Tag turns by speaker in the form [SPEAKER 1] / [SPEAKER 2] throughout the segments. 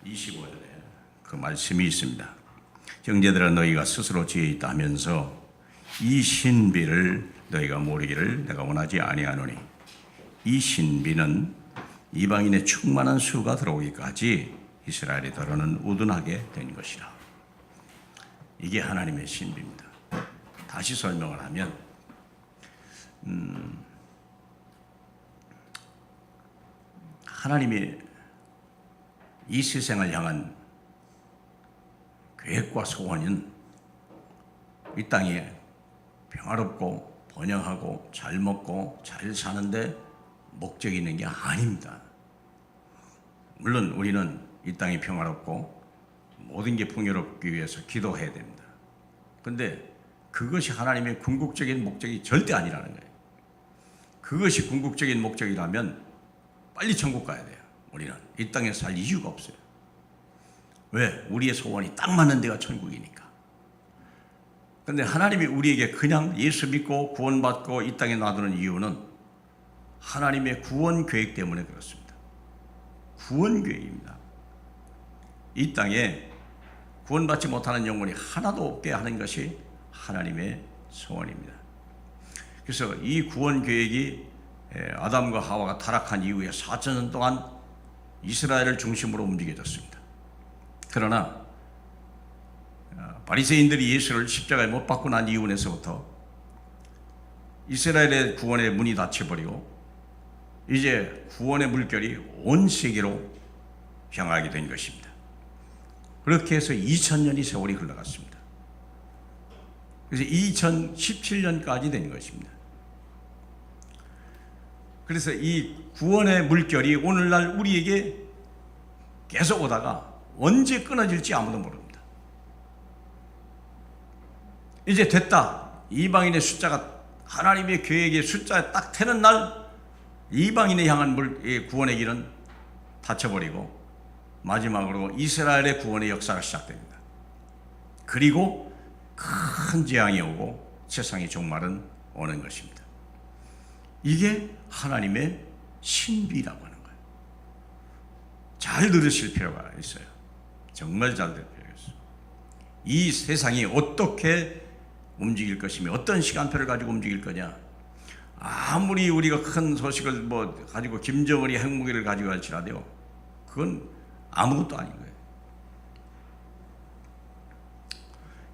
[SPEAKER 1] 25절에 그 말씀이 있습니다. 형제들아 너희가 스스로 지혜 있다 하면서 이 신비를 너희가 모르기를 내가 원하지 아니하노니 이 신비는 이방인의 충만한 수가 들어오기까지 이스라엘이 더러는 우둔하게 된 것이라. 이게 하나님의 신비입니다. 다시 설명을 하면 하나님이 이 세상을 향한 계획과 소원은 이 땅에 평화롭고 번영하고 잘 먹고 잘 사는데 목적이 있는 게 아닙니다. 물론 우리는 이 땅이 평화롭고 모든 게 풍요롭기 위해서 기도해야 됩니다. 그런데 그것이 하나님의 궁극적인 목적이 절대 아니라는 거예요. 그것이 궁극적인 목적이라면 빨리 천국 가야 돼요. 우리는 이 땅에 살 이유가 없어요. 왜? 우리의 소원이 딱 맞는 데가 천국이니까. 그런데 하나님이 우리에게 그냥 예수 믿고 구원받고 이 땅에 놔두는 이유는 하나님의 구원 계획 때문에 그렇습니다. 구원 계획입니다. 이 땅에 구원받지 못하는 영혼이 하나도 없게 하는 것이 하나님의 소원입니다. 그래서 이 구원 계획이 아담과 하와가 타락한 이후에 4,000년 동안 이스라엘을 중심으로 움직여졌습니다. 그러나 바리새인들이 예수를 십자가에 못 박고 난 이후에서부터 이스라엘의 구원의 문이 닫혀버리고 이제 구원의 물결이 온 세계로 향하게 된 것입니다. 그렇게 해서 2000년이 세월이 흘러갔습니다. 그래서 2017년까지 된 것입니다. 그래서 이 구원의 물결이 오늘날 우리에게 계속 오다가 언제 끊어질지 아무도 모릅니다. 이제 됐다. 이방인의 숫자가 하나님의 계획의 숫자에 딱 태는 날 이방인에 향한 구원의 길은 닫혀버리고 마지막으로 이스라엘의 구원의 역사가 시작됩니다. 그리고 큰 재앙이 오고 세상의 종말은 오는 것입니다. 이게 하나님의 신비라고 하는 거예요. 잘 들으실 필요가 있어요. 정말 잘 들을 필요가 있어요. 이 세상이 어떻게 움직일 것이며 어떤 시간표를 가지고 움직일 거냐. 아무리 우리가 큰 소식을 가지고 김정은이 핵무기를 가지고 할지라도요, 그건 아무것도 아닌 거예요.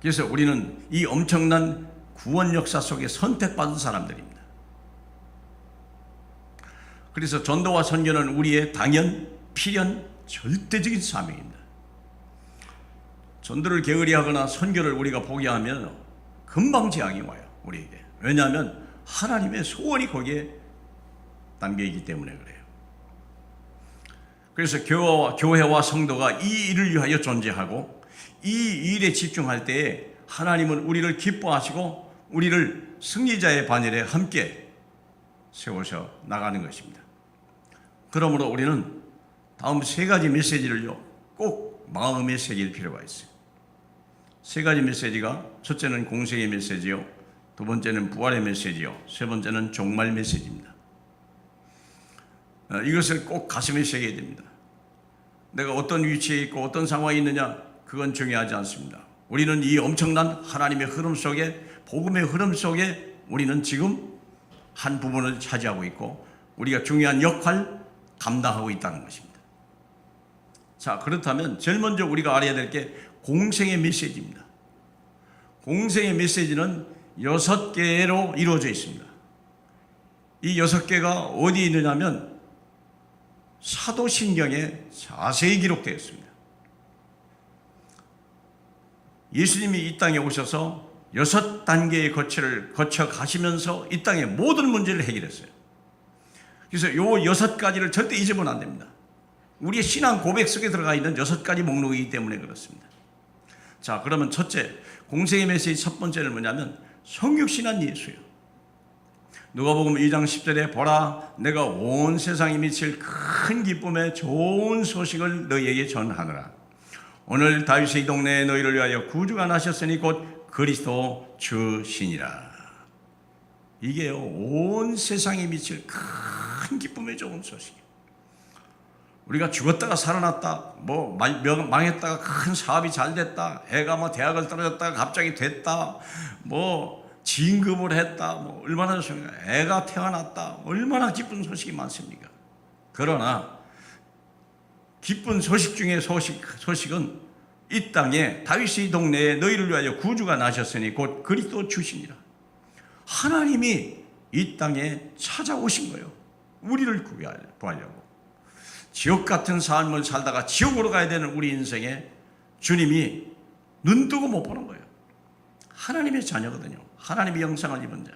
[SPEAKER 1] 그래서 우리는 이 엄청난 구원 역사 속에 선택받은 사람들입니다. 그래서 전도와 선교는 우리의 당연, 필연, 절대적인 사명입니다. 전도를 게으리하거나 선교를 우리가 포기하면 금방 재앙이 와요, 우리에게. 왜냐하면 하나님의 소원이 거기에 담겨있기 때문에 그래요. 그래서 교회와 성도가 이 일을 위하여 존재하고 이 일에 집중할 때에 하나님은 우리를 기뻐하시고 우리를 승리자의 반열에 함께 세우셔 나가는 것입니다. 그러므로 우리는 다음 세 가지 메시지를요 꼭 마음에 새길 필요가 있어요. 세 가지 메시지가, 첫째는 공생의 메시지요, 두 번째는 부활의 메시지요, 세 번째는 종말 메시지입니다. 이것을 꼭 가슴에 새겨야 됩니다. 내가 어떤 위치에 있고 어떤 상황에 있느냐, 그건 중요하지 않습니다. 우리는 이 엄청난 하나님의 흐름 속에, 복음의 흐름 속에 우리는 지금 한 부분을 차지하고 있고 우리가 중요한 역할 감당하고 있다는 것입니다. 자, 그렇다면 제일 먼저 우리가 알아야 될 게 공생의 메시지입니다. 공생의 메시지는 6개로 이루어져 있습니다. 이 6개가 어디에 있느냐면 사도신경에 자세히 기록되어 있습니다. 예수님이 이 땅에 오셔서 6단계의 거치를 거쳐 가시면서 이 땅의 모든 문제를 해결했어요. 그래서 이 6가지를 절대 잊으면 안 됩니다. 우리의 신앙 고백 속에 들어가 있는 6가지 목록이기 때문에 그렇습니다. 자, 그러면 첫째, 공생의 메시지 첫 번째는 뭐냐면 성육신한 예수예요. 누가복음 2장 10절에 보라, 내가 온 세상에 미칠 큰 기쁨의 좋은 소식을 너희에게 전하노라. 오늘 다윗의 동네에 너희를 위하여 구주가 나셨으니 곧 그리스도 주시니라. 이게요, 온 세상에 미칠 큰 기쁨의 좋은 소식이에요. 우리가 죽었다가 살아났다, 망했다가 큰 사업이 잘 됐다, 애가 대학을 떨어졌다가 갑자기 됐다, 진급을 했다, 얼마나 좋습니까? 애가 태어났다, 얼마나 기쁜 소식이 많습니까? 그러나 기쁜 소식 중에 소식은 이 땅에 다윗의 동네에 너희를 위하여 구주가 나셨으니 곧 그리스도 주시니라. 하나님이 이 땅에 찾아오신 거예요. 우리를 구하려고. 지옥 같은 삶을 살다가 지옥으로 가야 되는 우리 인생에 주님이 눈 뜨고 못 보는 거예요. 하나님의 자녀거든요. 하나님의 영상을 입은 자.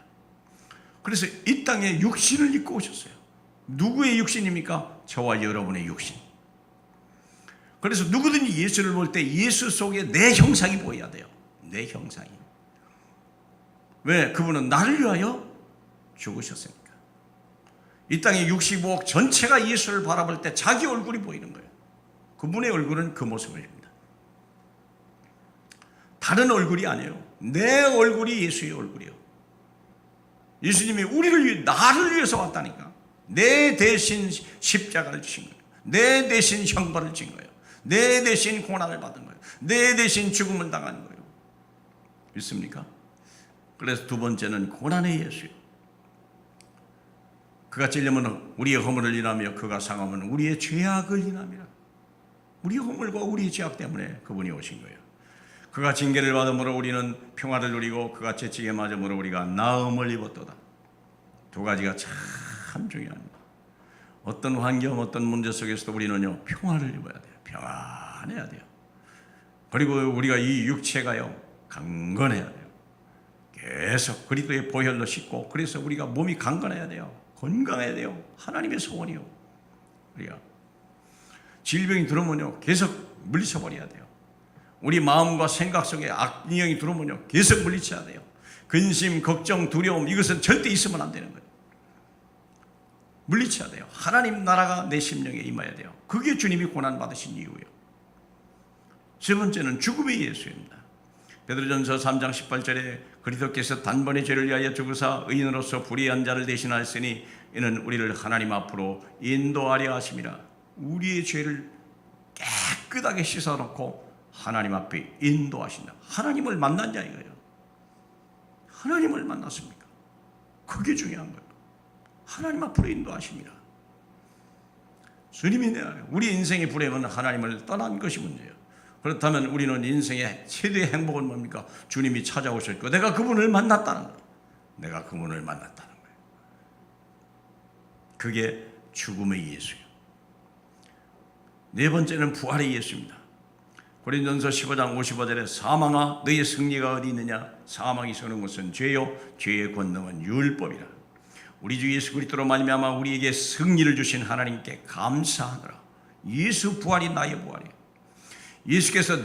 [SPEAKER 1] 그래서 이 땅에 육신을 입고 오셨어요. 누구의 육신입니까? 저와 여러분의 육신. 그래서 누구든지 예수를 볼 때 예수 속에 내 형상이 보여야 돼요. 내 형상이. 왜? 그분은 나를 위하여 죽으셨으니까. 이 땅의 65억 전체가 예수를 바라볼 때 자기 얼굴이 보이는 거예요. 그분의 얼굴은 그 모습입니다. 다른 얼굴이 아니에요. 내 얼굴이 예수의 얼굴이에요. 예수님이 나를 위해서 왔다니까. 내 대신 십자가를 지신 거예요. 내 대신 형벌을 진 거예요. 내 대신 고난을 받은 거예요. 내 대신 죽음을 당한 거예요. 믿습니까? 그래서 두 번째는 고난의 예수예요. 그가 찔리면 우리의 허물을 인하며 그가 상하면 우리의 죄악을 인함이라. 우리의 허물과 우리의 죄악 때문에 그분이 오신 거예요. 그가 징계를 받음으로 우리는 평화를 누리고 그가 채찍에 맞음으로 우리가 나음을 입었도다. 두 가지가 참 중요합니다. 어떤 환경, 어떤 문제 속에서도 우리는요, 평화를 입어야 돼요. 평안해야 돼요. 그리고 우리가 이 육체가요, 강건해야 돼요. 계속 그리스도의 보혈로 씻고, 그래서 우리가 몸이 강건해야 돼요. 건강해야 돼요. 하나님의 소원이요. 우리가 질병이 들어오면요, 계속 물리쳐버려야 돼요. 우리 마음과 생각 속에 악령이 들어오면요, 계속 물리쳐야 돼요. 근심, 걱정, 두려움, 이것은 절대 있으면 안 되는 거예요. 물리쳐야 돼요. 하나님 나라가 내 심령에 임해야 돼요. 그게 주님이 고난받으신 이유예요. 세 번째는 죽음의 예수입니다. 베드로전서 3장 18절에 그리스도께서 단번에 죄를 위하여 죽으사 의인으로서 불의한 자를 대신하였으니 이는 우리를 하나님 앞으로 인도하려 하심이라. 우리의 죄를 깨끗하게 씻어놓고 하나님 앞에 인도하신다. 하나님을 만난 자 이거예요. 하나님을 만났습니까? 그게 중요한 거예요. 하나님 앞으로 인도하십니다. 주님이 내 안에, 우리 인생의 불행은 하나님을 떠난 것이 문제예요. 그렇다면 우리는 인생의 최대의 행복은 뭡니까? 주님이 찾아오셨고 내가 그분을 만났다는 거예요. 내가 그분을 만났다는 거예요. 그게 죽음의 예수예요. 네 번째는 부활의 예수입니다. 고린도전서 15장 55절에 사망아 너희의 승리가 어디 있느냐? 사망이 서는 것은 죄요 죄의 권능은 율법이라. 우리 주 예수 그리스도로 말미암아 우리에게 승리를 주신 하나님께 감사하노라. 예수 부활이 나의 부활이에요. 예수께서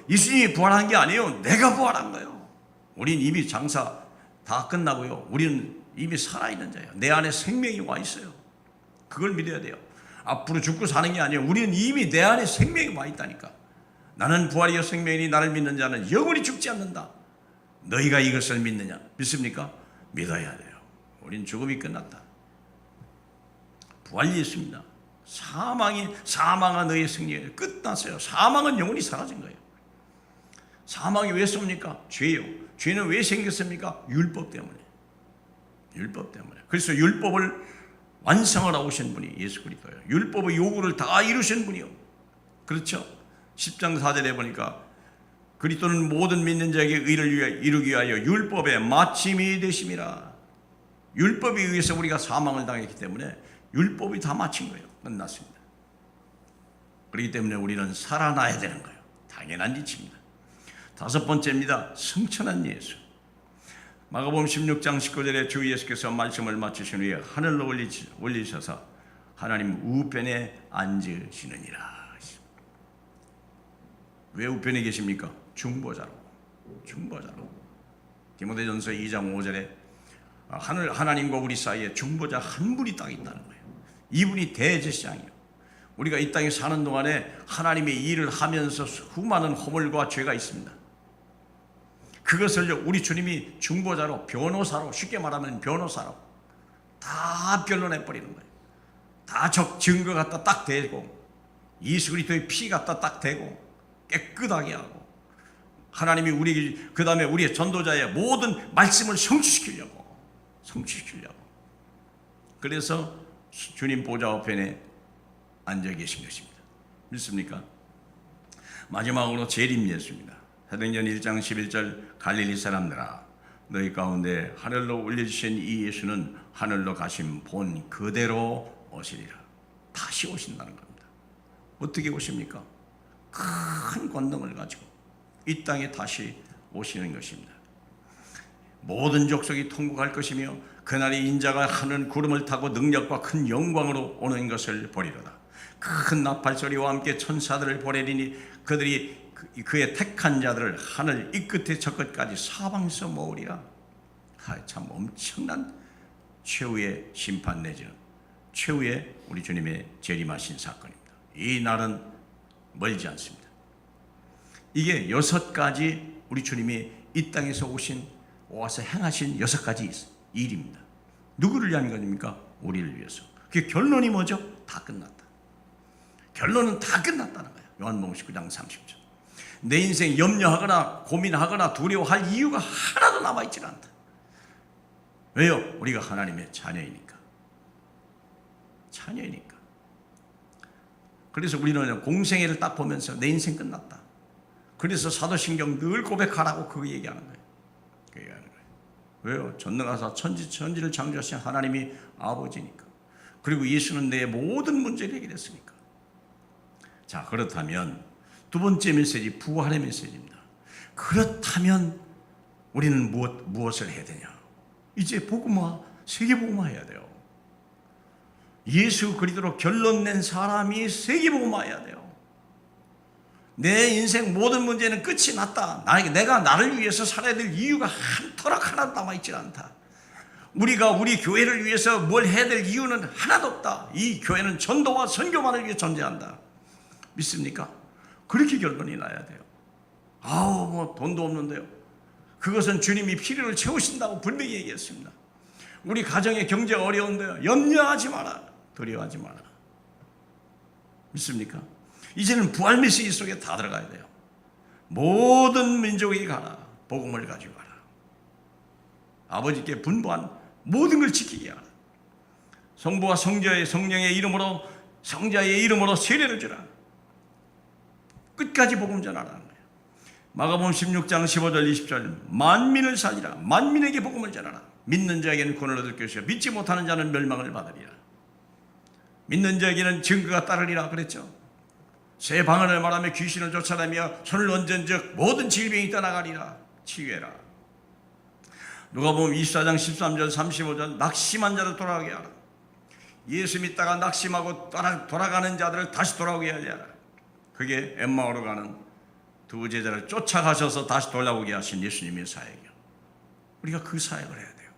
[SPEAKER 1] 예수님이 부활한 게 아니에요. 내가 부활한 거예요. 우린 이미 장사 다 끝나고요. 우리는 이미 살아있는 자예요. 내 안에 생명이 와 있어요. 그걸 믿어야 돼요. 앞으로 죽고 사는 게 아니에요. 우리는 이미 내 안에 생명이 와 있다니까. 나는 부활이요 생명이니 나를 믿는 자는 영원히 죽지 않는다. 너희가 이것을 믿느냐? 믿습니까? 믿어야 돼요. 우린 죽음이 끝났다. 부활 예수입니다. 사망아 너의 승리예요. 끝났어요. 사망은 영원히 사라진 거예요. 사망이 왜 쏩니까? 죄요. 죄는 왜 생겼습니까? 율법 때문에. 율법 때문에. 그래서 율법을 완성하러 오신 분이 예수 그리스도예요. 율법의 요구를 다 이루신 분이요. 그렇죠? 10장 4절에 보니까 그리스도는 모든 믿는 자에게 의를 이루기 위하여 율법의 마침이 되심이라. 율법에 의해서 우리가 사망을 당했기 때문에 율법이 다 마친 거예요. 끝났습니다. 그렇기 때문에 우리는 살아나야 되는 거예요. 당연한 이치입니다. 다섯 번째입니다. 승천한 예수. 마가복음 16장 19절에 주 예수께서 말씀을 마치신 후에 하늘로 올리셔서 하나님 우편에 앉으시느니라. 왜 우편에 계십니까? 중보자로. 디모데전서 2장 5절에 하나님과 우리 사이에 중보자 한 분이 딱 있다는 거예요. 이분이 대제사장이에요. 우리가 이 땅에 사는 동안에 하나님의 일을 하면서 수많은 허물과 죄가 있습니다. 그것을 우리 주님이 중보자로, 변호사로, 쉽게 말하면 변호사로 다 변론해버리는 거예요. 다 증거 갖다 딱 대고 예수 그리스도의 피 갖다 딱 대고 깨끗하게 하고 하나님이 우리 그 다음에 우리의 전도자의 모든 말씀을 성취시키려고 그래서 주님 보좌 우편에 앉아 계신 것입니다. 믿습니까? 마지막으로 재림 예수입니다. 사도행전 1장 11절 갈릴리 사람들아 너희 가운데 하늘로 올려주신 이 예수는 하늘로 가신 본 그대로 오시리라. 다시 오신다는 겁니다. 어떻게 오십니까? 큰 권능을 가지고 이 땅에 다시 오시는 것입니다. 모든 족속이 통곡할 것이며 그날이 인자가 하늘 구름을 타고 능력과 큰 영광으로 오는 것을 보리로다. 큰 나팔소리와 함께 천사들을 보내리니 그들이 그의 택한 자들을 하늘 이 끝에 저 끝까지 사방에서 모으리라. 참 엄청난 최후의 심판 내지는 최후의 우리 주님의 재림하신 사건입니다. 이 날은 멀지 않습니다. 이게 6가지 우리 주님이 이 땅에서 와서 행하신 6가지 일입니다. 누구를 위한 것입니까? 우리를 위해서. 그게 결론이 뭐죠? 다 끝났다. 결론은 다 끝났다는 거예요. 요한복음 19장 30절. 내 인생 염려하거나 고민하거나 두려워할 이유가 하나도 남아있지 않다. 왜요? 우리가 하나님의 자녀이니까. 그래서 우리는 공생애를 딱 보면서 내 인생 끝났다. 그래서 사도신경 늘 고백하라고 그거 얘기하는 거예요. 왜요? 전능하사 천지를 창조하신 하나님이 아버지니까. 그리고 예수는 내 모든 문제를 해결했으니까. 자, 그렇다면 두 번째 메시지, 부활의 메시지입니다. 그렇다면 우리는 무엇을 해야 되냐? 이제 복음화, 세계복음화 해야 돼요. 예수 그리스도로 결론 낸 사람이 세계복음화 해야 돼요. 내 인생 모든 문제는 끝이 났다. 내가 나를 위해서 살아야 될 이유가 한 터락 하나도 남아있지 않다. 우리가 우리 교회를 위해서 뭘 해야 될 이유는 하나도 없다. 이 교회는 전도와 선교만을 위해 존재한다. 믿습니까? 그렇게 결론이 나야 돼요. 돈도 없는데요. 그것은 주님이 필요를 채우신다고 분명히 얘기했습니다. 우리 가정의 경제가 어려운데요. 염려하지 마라. 두려워하지 마라. 믿습니까? 이제는 부활 메시지 속에 다 들어가야 돼요. 모든 민족에게 가라. 복음을 가지고 가라. 아버지께 분부한 모든 걸 지키게 하라. 성부와 성령의 이름으로 성자의 이름으로 세례를 주라. 끝까지 복음 전하라는 거예요. 마가복음 16장 15절 20절 만민을 살리라. 만민에게 복음을 전하라. 믿는 자에게는 구원을 얻을 것이요 믿지 못하는 자는 멸망을 받으리라. 믿는 자에게는 증거가 따르리라 그랬죠. 새 방언을 말하며 귀신을 쫓아내며 손을 얹은즉 모든 질병이 떠나가리라. 치유해라. 누가복음 24장 13절 35절 낙심한 자를 돌아오게 하라. 예수 믿다가 낙심하고 돌아가는 자들을 다시 돌아오게 하라. 그게 엠마오로 가는 두 제자를 쫓아가셔서 다시 돌아오게 하신 예수님의 사역이요. 우리가 그 사역을 해야 돼요.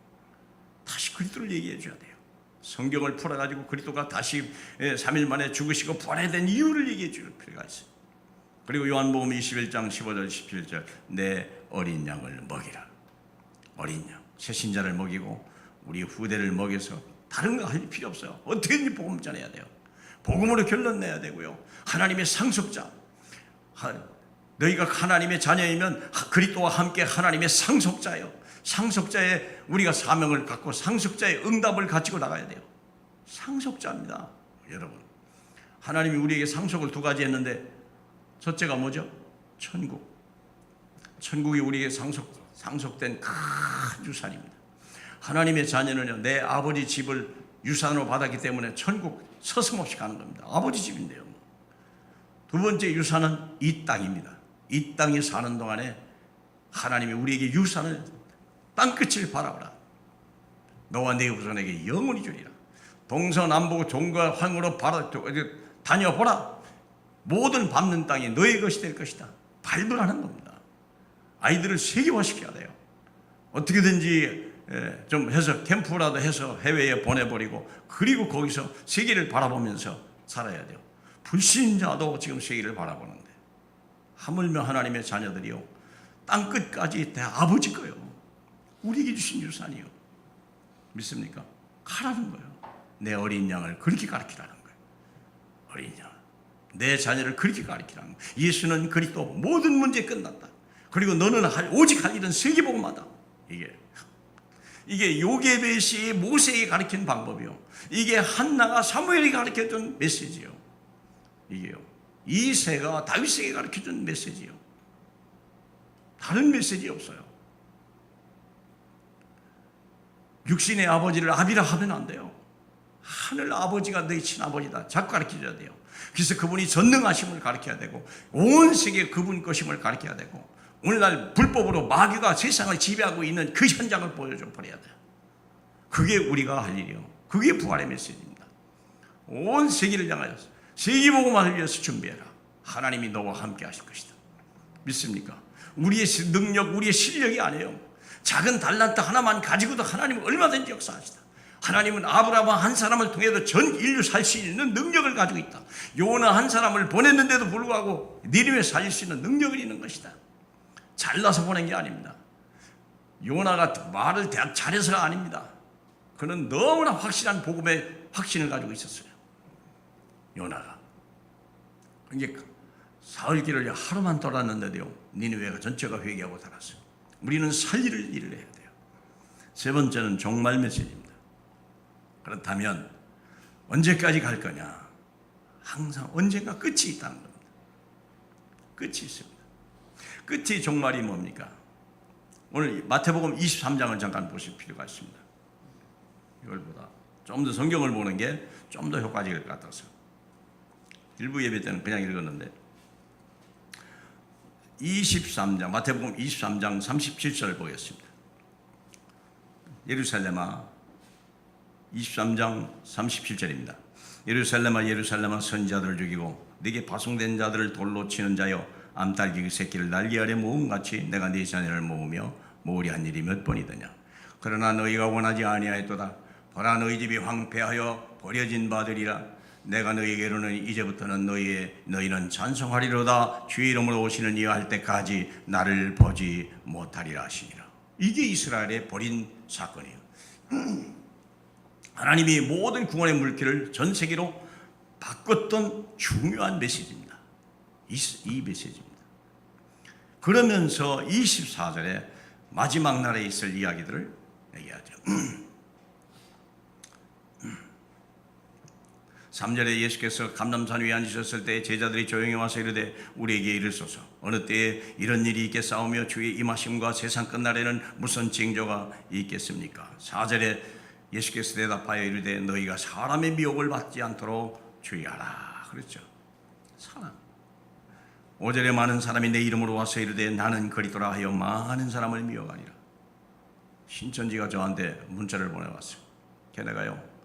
[SPEAKER 1] 다시 그리스도를 얘기해 줘야 돼요. 성경을 풀어가지고 그리스도가 다시 3일 만에 죽으시고 부활해야 된 이유를 얘기해 줄 필요가 있어요. 그리고 요한복음 21장 15절 17절 내 어린 양을 먹이라. 어린 양, 새신자를 먹이고 우리 후대를 먹여서 다른 거 할 필요 없어요. 어떻게든지 복음 전해야 돼요. 복음으로 결론 내야 되고요. 하나님의 상속자, 너희가 하나님의 자녀이면 그리스도와 함께 하나님의 상속자예요. 상속자의 우리가 사명을 갖고 상속자의 응답을 가지고 나가야 돼요. 상속자입니다. 여러분, 하나님이 우리에게 상속을 2가지 했는데 첫째가 뭐죠? 천국. 천국이 우리에게 상속된 큰 유산입니다. 하나님의 자녀는요, 내 아버지 집을 유산으로 받았기 때문에 천국 서슴없이 가는 겁니다. 아버지 집인데요. 두 번째 유산은 이 땅입니다. 이 땅에 사는 동안에 하나님이 우리에게 유산을 땅끝을 바라보라. 너와 네 후손에게 영원히 주리라. 동서남북 종과 황으로 다녀보라. 모든 밟는 땅이 너의 것이 될 것이다. 밟으라는 겁니다. 아이들을 세계화시켜야 돼요. 어떻게든지 좀 해서 캠프라도 해서 해외에 보내버리고 그리고 거기서 세계를 바라보면서 살아야 돼요. 불신자도 지금 세계를 바라보는데 하물며 하나님의 자녀들이요, 땅끝까지 다 아버지 거예요. 우리에게 주신 유산이요. 믿습니까? 가라는 거예요. 내 어린 양을 그렇게 가르치라는 거예요. 어린 양, 내 자녀를 그렇게 가르치라는 거예요. 예수는 그리스도, 모든 문제 끝났다. 그리고 너는 오직 할 일은 세계복음하다. 이게 요게벳이 모세에게 가르친 방법이요. 이게 한나가 사무엘에게 가르쳐준 메시지요. 이게요. 이새가 다윗에게 가르쳐준 메시지요. 다른 메시지 없어요. 육신의 아버지를 아비라 하면 안 돼요. 하늘 아버지가 너희 친아버지다. 자꾸 가르쳐줘야 돼요. 그래서 그분이 전능하심을 가르쳐야 되고 온 세계 그분 것임을 가르쳐야 되고 오늘날 불법으로 마귀가 세상을 지배하고 있는 그 현장을 보여줘 버려야 돼요. 그게 우리가 할 일이요. 그게 부활의 메시지입니다. 온 세계를 향하여서 세계복음을 위해서 준비해라. 하나님이 너와 함께 하실 것이다. 믿습니까? 우리의 능력, 우리의 실력이 아니에요. 작은 달란트 하나만 가지고도 하나님은 얼마든지 역사하시다. 하나님은 아브라함 한 사람을 통해서 전 인류 살 수 있는 능력을 가지고 있다. 요나 한 사람을 보냈는데도 불구하고 니느웨 살릴 수 있는 능력이 있는 것이다. 잘나서 보낸 게 아닙니다. 요나가 말을 잘해서가 아닙니다. 그는 너무나 확실한 복음의 확신을 가지고 있었어요. 요나가. 이게 사흘길을 하루만 돌았는데도요, 니느웨가 전체가 회개하고 살았어요. 우리는 살릴 일을 해야 돼요. 세 번째는 종말 메시지입니다. 그렇다면 언제까지 갈 거냐? 항상 언젠가 끝이 있다는 겁니다. 끝이 있습니다. 끝이 종말이 뭡니까? 오늘 마태복음 23장을 잠깐 보실 필요가 있습니다. 이걸보다 좀 더 성경을 보는 게 좀 더 효과적일 것 같아서 일부 예배 때는 그냥 읽었는데 23장 마태복음 23장 37절 보겠습니다. 예루살렘아 23장 37절입니다. 예루살렘아 예루살렘아 선지자들을 죽이고 네게 파송된 자들을 돌로 치는 자여 암탉이 그 새끼를 날개 아래 모음같이 내가 네 자녀를 모으며 모으려 한 일이 몇 번이더냐. 그러나 너희가 원하지 아니하였도다. 보라 너희 집이 황폐하여 버려진 바들이라. 내가 너희에게로는 이제부터는 너희는 찬송하리로다. 주의 이름으로 오시는 이와 할 때까지 나를 보지 못하리라 하시니라. 이게 이스라엘의 버린 사건이에요. 하나님이 모든 구원의 물길을 전 세계로 바꿨던 중요한 메시지입니다. 이 메시지입니다. 그러면서 24절에 마지막 날에 있을 이야기들을 얘기하죠. 3절에 예수께서 감람산 위에 앉으셨을 때 제자들이 조용히 와서 이르되 우리에게 이르소서 어느 때에 이런 일이 있겠사오며 주의 임하심과 세상 끝날에는 무슨 징조가 있겠습니까? 4절에 예수께서 대답하여 이르되 너희가 사람의 미혹을 받지 않도록 주의하라. 그렇죠. 사람. 5절에 많은 사람이 내 이름으로 와서 이르되 나는 그리스도라 하여 많은 사람을 미혹하니라. 신천지가 저한테 문자를 보내왔어요. 걔네가요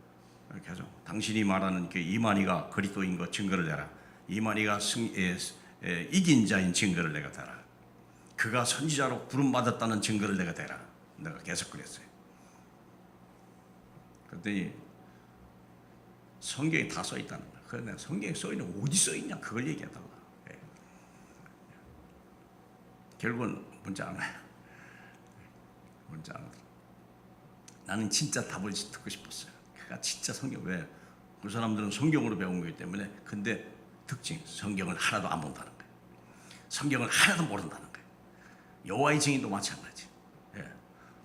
[SPEAKER 1] 계속 당신이 말하는 그 이만희가 그리스도인 거 증거를 내라. 이만희가 이긴 자인 증거를 내가 대라. 그가 선지자로 부름받았다는 증거를 내가 대라. 내가 계속 그랬어요. 그랬더니 성경에 다 써 있다는 거야. 그래서 내가 성경에 써 있는 어디 써 있냐 그걸 얘기하다가 결국은 문자 안 와요. 문자 안 와요. 나는 진짜 답을 듣고 싶었어요. 그가 진짜 성경 왜? 그 사람들은 성경으로 배운 거기 때문에. 근데 특징 성경을 하나도 안 본다는 거예요. 성경을 하나도 모른다는 거예요. 여호와의 증인도 마찬가지. 예.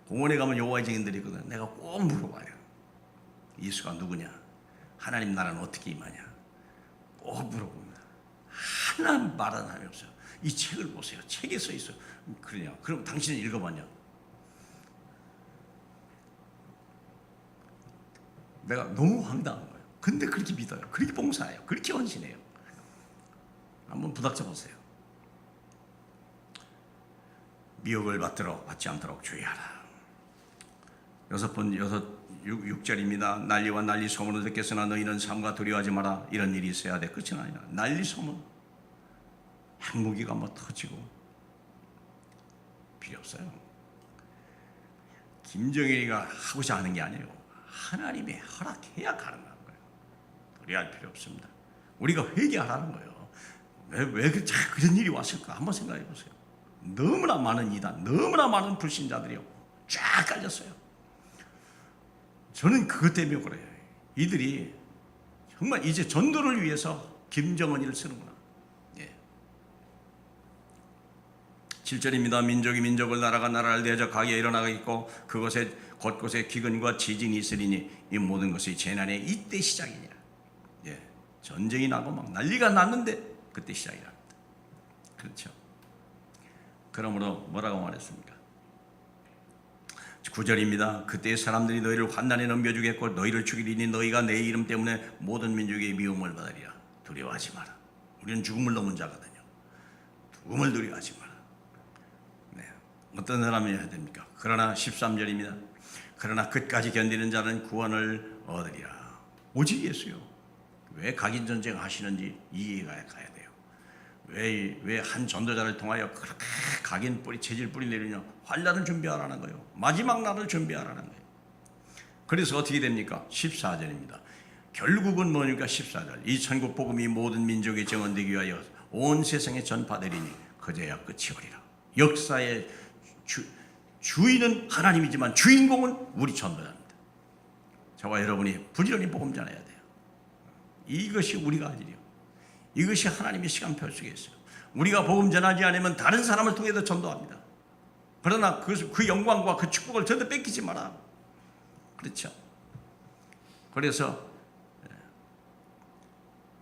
[SPEAKER 1] 공원에 가면 여호와의 증인들이 있거든. 내가 꼭 물어봐요. 예수가 누구냐? 하나님 나라는 어떻게 임하냐? 꼭 물어봅니다. 하나 말하는 사람이 없어요. 이 책을 보세요. 책에 써 있어요. 그러냐? 그럼 당신은 읽어봤냐? 내가 너무 황당한 거예요. 근데 그렇게 믿어요. 그렇게 봉사해요. 그렇게 헌신해요. 한번 부닥쳐 보세요. 미혹을 받지 않도록 주의하라. 6절입니다. 난리와 난리 소문을 듣겠으나 너희는 삼가 두려워하지 마라. 이런 일이 있어야 돼. 끝은 아니라 난리 소문. 핵무기가 뭐 터지고 필요 없어요. 김정일이가 하고자 하는 게 아니에요. 하나님이 허락해야 가능한 거예요. 두려워할 필요 없습니다. 우리가 회개하라는 거예요. 왜 그런 일이 왔을까? 한번 생각해 보세요. 너무나 많은 이단, 너무나 많은 불신자들이요 쫙 깔렸어요. 저는 그것 때문에 그래요. 이들이 정말 이제 전도를 위해서 김정은이를 쓰는구나. 예. 7절입니다. 민족이 민족을, 나라가 나라를 대적하게 일어나겠고 그곳에 곳곳에 기근과 지진이 있으리니 이 모든 것이 재난의 이때 시작이니라. 예. 전쟁이 나고 막 난리가 났는데 그때 시작이랍니다. 그렇죠. 그러므로 뭐라고 말했습니까? 9절입니다. 그때 사람들이 너희를 환난에 넘겨주겠고 너희를 죽이리니 너희가 내 이름 때문에 모든 민족의 미움을 받으리라. 두려워하지 마라. 우리는 죽음을 넘은 자거든요. 죽음을 두려워하지 마라. 네. 어떤 사람이 해야 됩니까? 그러나 13절입니다. 그러나 끝까지 견디는 자는 구원을 얻으리라. 오직 예수요. 왜 각인 전쟁 하시는지 이해가 가야 돼요. 왜 한 전도자를 통하여 그렇게 각인 뿌리, 체질 뿌리 내리냐? 환난을 준비하라는 거예요. 마지막 날을 준비하라는 거예요. 그래서 어떻게 됩니까? 14절입니다. 결국은 뭐니까 14절. 이 천국 복음이 모든 민족에 증언되기 위하여 온 세상에 전파되리니 그제야 끝이 오리라. 역사의 주인은 하나님이지만 주인공은 우리 전도자입니다. 저와 여러분이 부지런히 복음 전해야 돼요. 이것이 우리가 할 일이에요. 이것이 하나님의 시간표 속에 있어요. 우리가 복음 전하지 않으면 다른 사람을 통해서 전도합니다. 그러나 그 영광과 그 축복을 절대 뺏기지 마라. 그렇죠. 그래서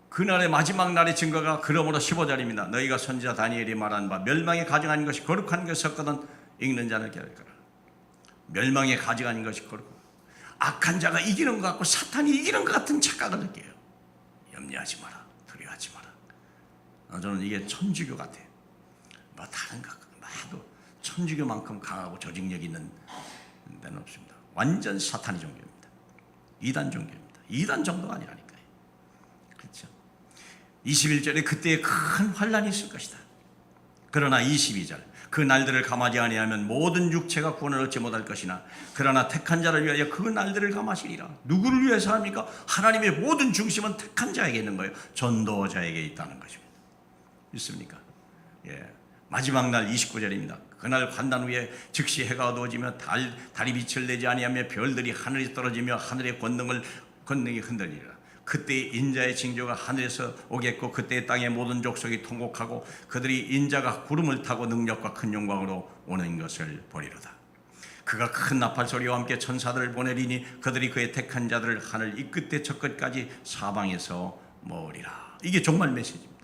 [SPEAKER 1] 그날의 마지막 날의 증거가 그러므로 15절입니다. 너희가 선지자 다니엘이 말한 바 멸망에 가증한 것이 거룩한 것이 었거든 읽는 자는 깨달으리라. 멸망에 가증한 것이 거룩. 악한 자가 이기는 것 같고 사탄이 이기는 것 같은 착각을 느껴요. 염려하지 마라. 두려워하지 마라. 저는 이게 천주교 같아요. 뭐 다른 것 나도 천주교만큼 강하고 조직력 있는 데는 없습니다. 완전 사탄이 종교입니다. 이단 종교입니다. 이단 정도가 아니라니까요. 그렇죠. 21절에 그때에 큰 환란이 있을 것이다. 그러나 22절 그 날들을 감하지 아니하면 모든 육체가 구원을 얻지 못할 것이나 그러나 택한 자를 위하여 그 날들을 감하시리라. 누구를 위해서 합니까? 하나님의 모든 중심은 택한 자에게 있는 거예요. 전도자에게 있다는 것입니다. 있습니까? 예. 마지막 날 29절입니다. 그날 환난 후에 즉시 해가 어두워지며 달이 빛을 내지 아니하며 별들이 하늘에 떨어지며 하늘의 권능이 흔들리리라. 그때 인자의 징조가 하늘에서 오겠고 그때 땅의 모든 족속이 통곡하고 그들이 인자가 구름을 타고 능력과 큰 영광으로 오는 것을 보리로다. 그가 큰 나팔 소리와 함께 천사들을 보내리니 그들이 그의 택한 자들을 하늘 이 끝에 저 끝까지 사방에서 모으리라. 이게 종말 메시지입니다.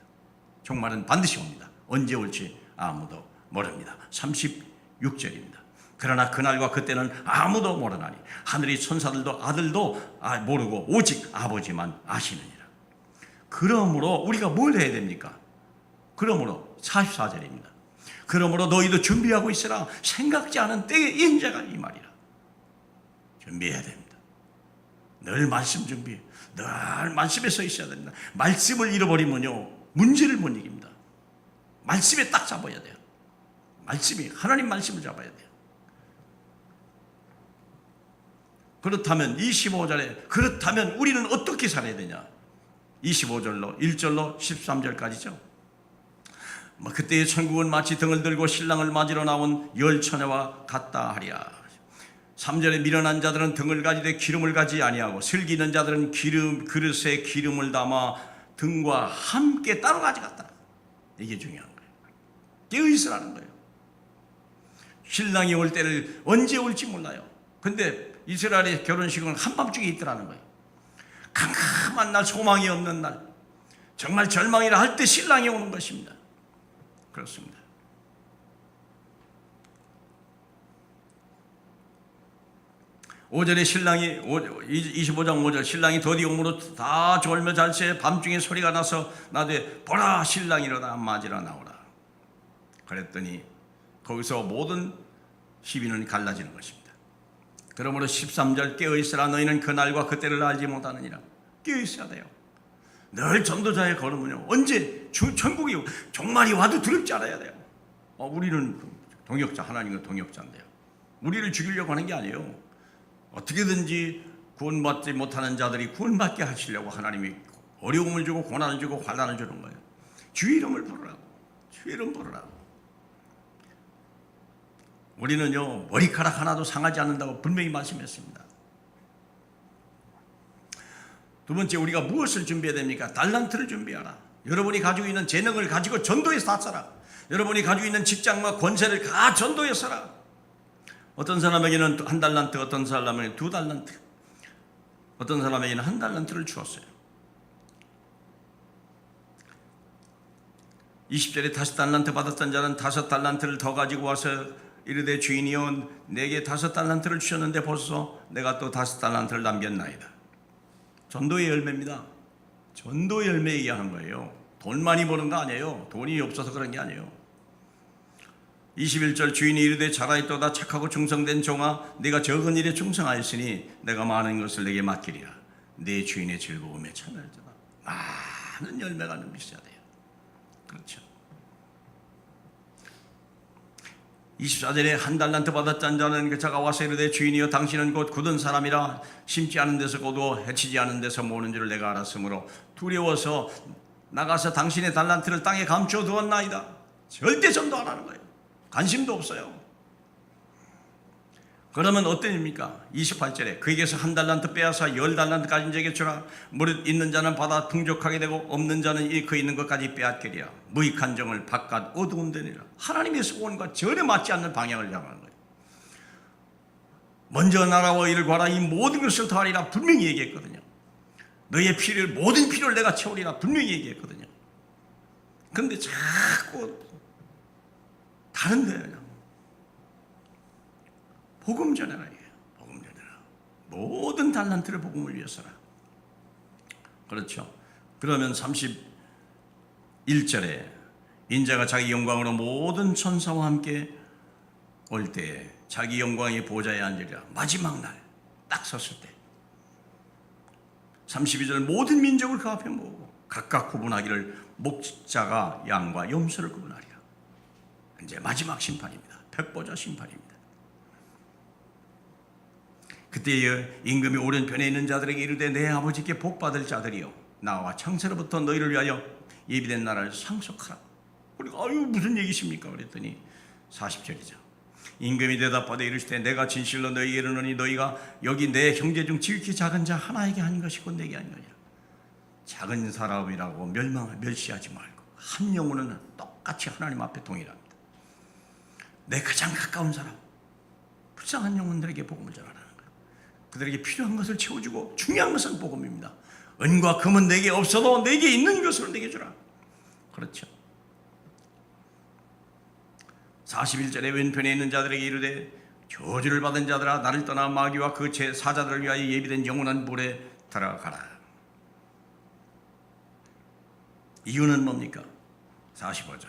[SPEAKER 1] 종말은 반드시 옵니다. 언제 올지 아무도 모릅니다. 36절입니다. 그러나 그날과 그때는 아무도 모르나니 하늘의 천사들도 아들도 모르고 오직 아버지만 아시느니라. 그러므로 우리가 뭘 해야 됩니까? 그러므로 44절입니다. 그러므로 너희도 준비하고 있으라. 생각지 않은 때에 인자가 이 말이라. 준비해야 됩니다. 늘 말씀 준비, 늘 말씀에 서 있어야 됩니다. 말씀을 잃어버리면요 문제를 못 이깁니다. 말씀에 딱 잡아야 돼요. 말씀이 하나님 말씀을 잡아야 돼요. 그렇다면 25절에 그렇다면 우리는 어떻게 살아야 되냐? 25절로 1절로 13절까지죠. 그때의 천국은 마치 등을 들고 신랑을 맞으러 나온 열 처녀와 같다 하리라. 3절에 미련한 자들은 등을 가지되 기름을 가지 아니하고 슬기 있는 자들은 그릇에 기름을 담아 등과 함께 따로 가져갔다. 이게 중요한 거예요. 깨어 있으라는 거예요. 신랑이 올 때를 언제 올지 몰라요. 근데 이스라엘의 결혼식은 한밤중에 있더라는 거예요. 캄캄한 날, 소망이 없는 날, 정말 절망이라 할 때 신랑이 오는 것입니다. 그렇습니다. 오절에 신랑이 25장 5절 신랑이 더디 오므로 다 졸며 잘새 밤중에 소리가 나서 나되 보라 신랑이로다 맞으러 나오라. 그랬더니 거기서 모든 시비는 갈라지는 것입니다. 그러므로 13절 깨어있으라. 너희는 그날과 그때를 알지 못하느니라. 깨어있어야 돼요. 늘 전도자의 걸음은요 언제 천국이 종말이 와도 두렵지 않아야 돼요. 우리는 동역자, 하나님은 동역자인데요, 우리를 죽이려고 하는 게 아니에요. 어떻게든지 구원받지 못하는 자들이 구원받게 하시려고 하나님이 어려움을 주고 고난을 주고 환난을 주는 거예요. 주의 이름을 부르라고. 주의 이름 부르라고. 우리는요 머리카락 하나도 상하지 않는다고 분명히 말씀했습니다. 두 번째, 우리가 무엇을 준비해야 됩니까? 달란트를 준비하라. 여러분이 가지고 있는 재능을 가지고 전도에 다 써라. 여러분이 가지고 있는 직장과 권세를 다 전도에 써라. 어떤 사람에게는 1달란트, 어떤 사람에게는 2달란트, 어떤 사람에게는 1달란트를 주었어요. 20절에 5달란트 받았던 자는 5달란트를 더 가지고 와서 이르되 주인이여 내게 5달란트를 주셨는데 벌써 내가 또 5달란트를 남겼나이다. 전도의 열매입니다. 전도의 열매 얘기하는 거예요. 돈 많이 버는 거 아니에요. 돈이 없어서 그런 게 아니에요. 21절 주인이 이르되 잘하였도다 착하고 충성된 종아 네가 적은 일에 충성하였으니 내가 많은 것을 내게 맡기리라. 내 주인의 즐거움에 참여하자. 많은 열매가 있어야 돼요. 그렇죠. 24절에 1달란트 받았던 자는 그 자가 와서 이르되 주인이여 당신은 곧 굳은 사람이라 심지 않은 데서 거두어 해치지 않은 데서 모으는 줄 내가 알았으므로 두려워서 나가서 당신의 달란트를 땅에 감춰 두었나이다. 절대 전도 안 하는 거예요. 관심도 없어요. 그러면 어떤 일입니까? 28절에 그에게서 1달란트 빼앗아 10달란트 가진 자에게 주라. 무릇 있는 자는 받아 풍족하게 되고 없는 자는 그 있는 것까지 빼앗기리라. 무익한 정을 바깥 어두운 데니라. 하나님의 소원과 전혀 맞지 않는 방향을 향하는 거예요. 먼저 나라와 이를 구하라. 이 모든 것을 더하리라 분명히 얘기했거든요. 너의 모든 필요를 내가 채우리라 분명히 얘기했거든요. 그런데 자꾸 다른 데요. 복음 전해라. 복음 전해라. 모든 달란트를 복음을 위해서라. 그렇죠. 그러면 31절에 인자가 자기 영광으로 모든 천사와 함께 올 때에 자기 영광의 보좌에 앉으리라. 마지막 날 딱 섰을 때 32절 모든 민족을 그 앞에 모으고 각각 구분하기를 목자가 양과 염소를 구분하리라. 이제 마지막 심판입니다. 백보자 심판입니다. 그때 임금이 오른편에 있는 자들에게 이르되 내 아버지께 복받을 자들이여 나와 창세로부터 너희를 위하여 예비된 나라를 상속하라. 우리가 아유 무슨 얘기십니까? 그랬더니 40절이죠. 임금이 대답하되 이르시되 내가 진실로 너희에게 이르노니 너희가 여기 내 형제 중 지극히 작은 자 하나에게 한 것이고 내게 한 거냐. 작은 사람이라고 멸시하지 말고 한 영혼은 똑같이 하나님 앞에 동일합니다. 내 가장 가까운 사람, 불쌍한 영혼들에게 복음을 전하라는 거예요. 그들에게 필요한 것을 채워주고 중요한 것은 복음입니다. 은과 금은 내게 없어도 내게 있는 것으로 내게 주라. 그렇죠. 41절에 왼편에 있는 자들에게 이르되 저주를 받은 자들아 나를 떠나 마귀와 그 제 사자들을 위하여 예비된 영원한 불에 들어가라. 이유는 뭡니까? 45절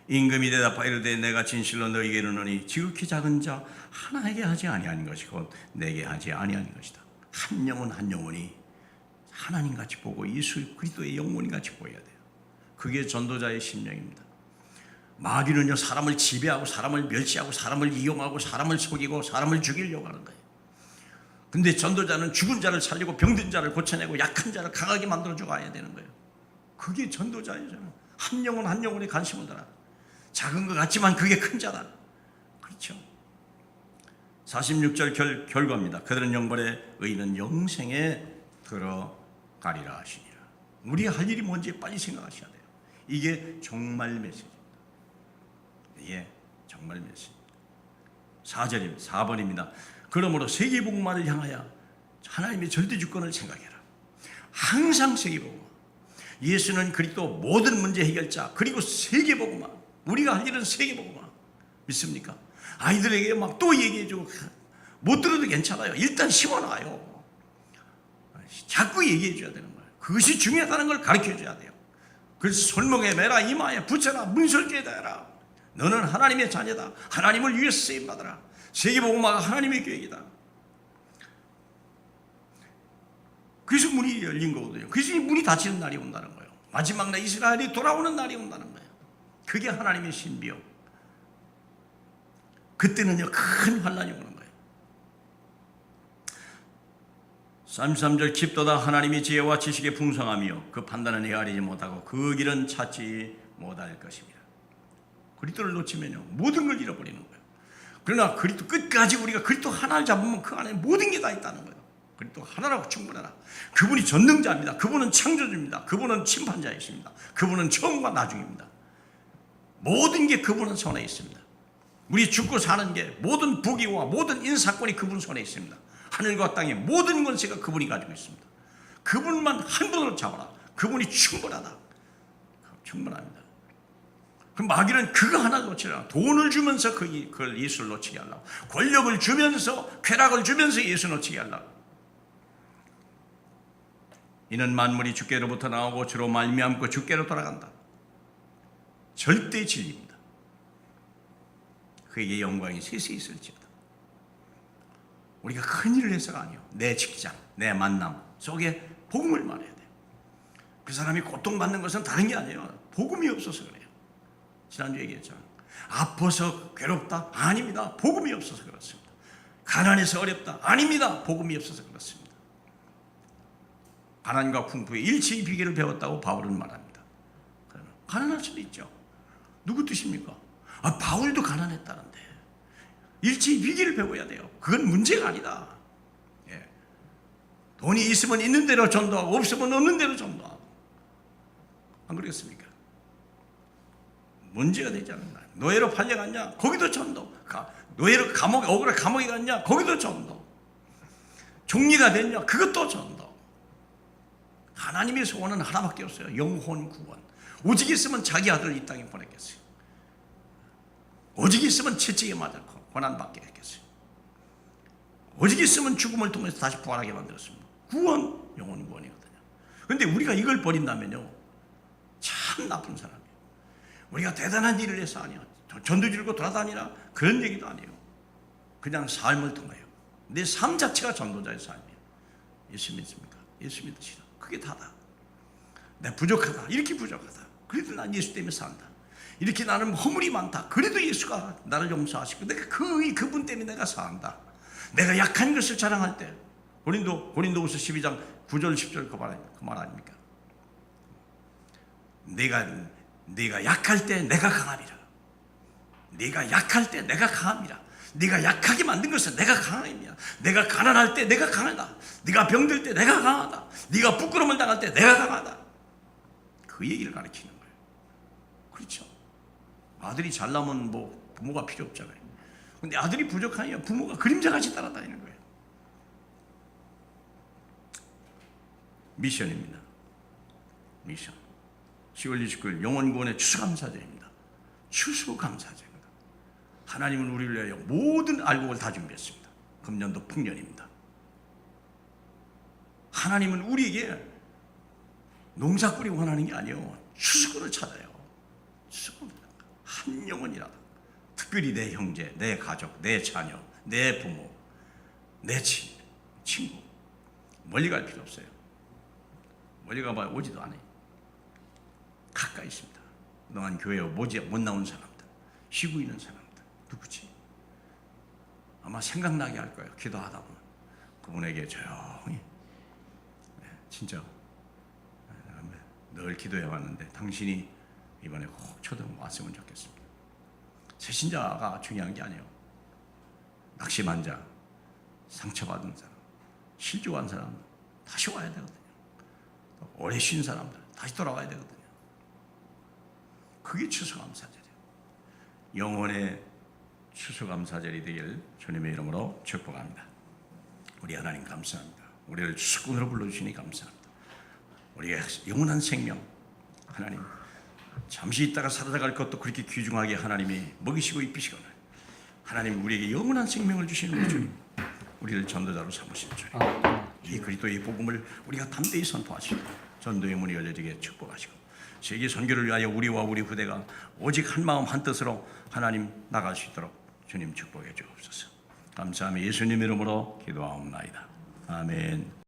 [SPEAKER 1] 임금이 대답하여 이르되 내가 진실로 너희에게 이르노니 지극히 작은 자 하나에게 하지 아니한 것이고 내게 하지 아니한 것이다. 한 영혼 한 영혼이 하나님같이 보고 예수 그리스도의 영혼이같이 보여야 돼요. 그게 전도자의 심령입니다. 마귀는요 사람을 지배하고 사람을 멸시하고 사람을 이용하고 사람을 속이고 사람을 죽이려고 하는 거예요. 근데 전도자는 죽은 자를 살리고 병든 자를 고쳐내고 약한 자를 강하게 만들어주고 가야 되는 거예요. 그게 전도자이잖아요. 한 영혼 한 영혼에 관심을 달아. 작은 것 같지만 그게 큰 자다. 그렇죠. 46절 결과입니다. 그들은 영벌에 의인은 영생에 들어가리라 하시니라. 우리 할 일이 뭔지 빨리 생각하셔야 돼요. 이게 정말 메시지입니다. 이게 정말 메시지입니다. 4번입니다. 그러므로 세계복음화를 향하여 하나님의 절대 주권을 생각해라. 항상 세계복음화. 예수는 그리스도 모든 문제 해결자 그리고 세계복음화. 우리가 할 일은 세계복음화. 믿습니까? 아이들에게 막 또 얘기해주고 못 들어도 괜찮아요. 일단 심어놔요. 자꾸 얘기해줘야 되는 거예요. 그것이 중요하다는 걸 가르쳐줘야 돼요. 그래서 손목에 매라 이마에 붙여라 문설주에다 해라. 너는 하나님의 자녀다. 하나님을 위해서 쓰임받아라. 세계복음화가 하나님의 계획이다. 그래서 문이 열린 거거든요. 그래서 이 문이 닫히는 날이 온다는 거예요. 마지막 날 이스라엘이 돌아오는 날이 온다는 거예요. 그게 하나님의 신비요. 그때는요 큰 환란이 오는 거예요. 33절 깊도다 하나님이 지혜와 지식에 풍성하며 그 판단은 헤아리지 못하고 그 길은 찾지 못할 것입니다. 그리스도를 놓치면요 모든 걸 잃어버리는 거예요. 그러나 그리스도 끝까지 우리가 그리스도 하나를 잡으면 그 안에 모든 게 다 있다는 거예요. 그리스도 하나라고 충분하라. 그분이 전능자입니다. 그분은 창조주입니다. 그분은 심판자이십니다. 그분은 처음과 나중입니다. 모든 게 그분은 손에 있습니다. 우리 죽고 사는 게 모든 부귀와 모든 인사권이 그분 손에 있습니다. 하늘과 땅의 모든 권세가 그분이 가지고 있습니다. 그분만 한 분으로 잡아라. 그분이 충분하다. 충분합니다. 그 마귀는 그거 하나 놓치라. 돈을 주면서 그걸 예수를 놓치게 하려고, 권력을 주면서, 쾌락을 주면서 예수 놓치게 하려고. 이는 만물이 주께로부터 나오고 주로 말미암고 주께로 돌아간다. 절대 진리입니다. 그에게 영광이 세세 있을지어다. 우리가 큰 일을 해서가 아니요, 내 직장, 내 만남 속에 복음을 말해야 돼요. 그 사람이 고통받는 것은 다른 게 아니에요. 복음이 없어서 그래요. 지난주 얘기했잖아요. 아파서 괴롭다? 아닙니다. 복음이 없어서 그렇습니다. 가난해서 어렵다? 아닙니다. 복음이 없어서 그렇습니다. 가난과 풍부의 일체의 비결을 배웠다고 바울은 말합니다. 가난할 수도 있죠. 누구 뜻입니까? 바울도 가난했다는데 일체의 비결을 배워야 돼요. 그건 문제가 아니다. 예. 돈이 있으면 있는 대로 전도하고 없으면 없는 대로 전도하고, 안 그렇겠습니까? 문제가 되지 않는다. 노예로 팔려갔냐? 거기도 전도. 노예로 억울해 감옥에 갔냐? 거기도 전도. 종리가 됐냐? 그것도 전도. 하나님의 소원은 하나밖에 없어요. 영혼 구원. 오직 있으면 자기 아들을 이 땅에 보냈겠어요. 오직 있으면 채찍에 맞아 고난받게 했겠어요. 오직 있으면 죽음을 통해서 다시 부활하게 만들었습니다. 구원, 영혼 구원이거든요. 그런데 우리가 이걸 버린다면요, 참 나쁜 사람이에요. 우리가 대단한 일을 해서 아니야, 전도 들고 돌아다니라, 그런 얘기도 아니에요. 그냥 삶을 통해요. 내 삶 자체가 전도자의 삶이에요. 예수 믿습니까? 예수 믿으시라. 그게 다다. 내 부족하다. 이렇게 부족하다. 그래도 난 예수 때문에 산다. 이렇게 나는 허물이 많다. 그래도 예수가 나를 용서하시고 내가 그분 때문에 내가 산다. 내가 약한 것을 자랑할 때, 고린도후서 12장 9절 10절 그 말 아닙니까? 내가 약할 때 내가 강함이라. 내가 약할 때 내가 강함이라. 네가 약하게 만든 것은 내가 강함이야. 내가 가난할 때 내가 강하다. 네가 병들 때 내가 강하다. 네가 부끄러움을 당할 때 내가 강하다. 그 얘기를 가르치는 거예요. 그렇죠? 아들이 잘나면 뭐 부모가 필요 없잖아요. 근데 아들이 부족하면 부모가 그림자같이 따라다니는 거예요. 미션입니다. 미션. 10월 29일 영혼구원의 추수감사절입니다. 추수감사절입니다. 하나님은 우리를 위하여 모든 알곡을 다 준비했습니다. 금년도 풍년입니다. 하나님은 우리에게 농사꾼이 원하는 게 아니에요. 추수꾼을 찾아요. 추수꾼. 한 영혼이라도, 특별히 내 형제, 내 가족, 내 자녀, 내 부모, 내 친구. 멀리 갈 필요 없어요. 멀리 가봐야 오지도 않아요. 가까이 있습니다. 그동안 교회에 못 나온 사람들, 쉬고 있는 사람들, 누구지? 아마 생각나게 할 거예요. 기도하다 보면 그분에게 조용히, 진짜 늘 기도해 왔는데 당신이 이번에 꼭 초등 왔으면 좋겠습니다. 새신자가 중요한 게 아니에요. 낙심한 자, 상처받은 사람, 실족한 사람 다시 와야 되거든요. 오래 쉰 사람들 다시 돌아와야 되거든요. 그게 추수감사절이에요. 영혼의 추수감사절이 되길 주님의 이름으로 축복합니다. 우리 하나님 감사합니다. 우리를 추수꾼으로 불러주시니 감사합니다. 우리의 영원한 생명, 하나님 잠시 있다가 사라져갈 것도 그렇게 귀중하게 하나님이 먹이시고 입히시거늘, 하나님 우리에게 영원한 생명을 주시는 우리 주님, 우리를 전도자로 삼으시는 주님, 이 그리스도의 복음을 우리가 담대히 선포하시고 전도의 문이 열려지게 축복하시고 세계 선교를 위하여 우리와 우리 후대가 오직 한 마음 한 뜻으로 하나님 나갈 수 있도록 주님 축복해 주옵소서. 감사하며 예수님 이름으로 기도하옵나이다. 아멘.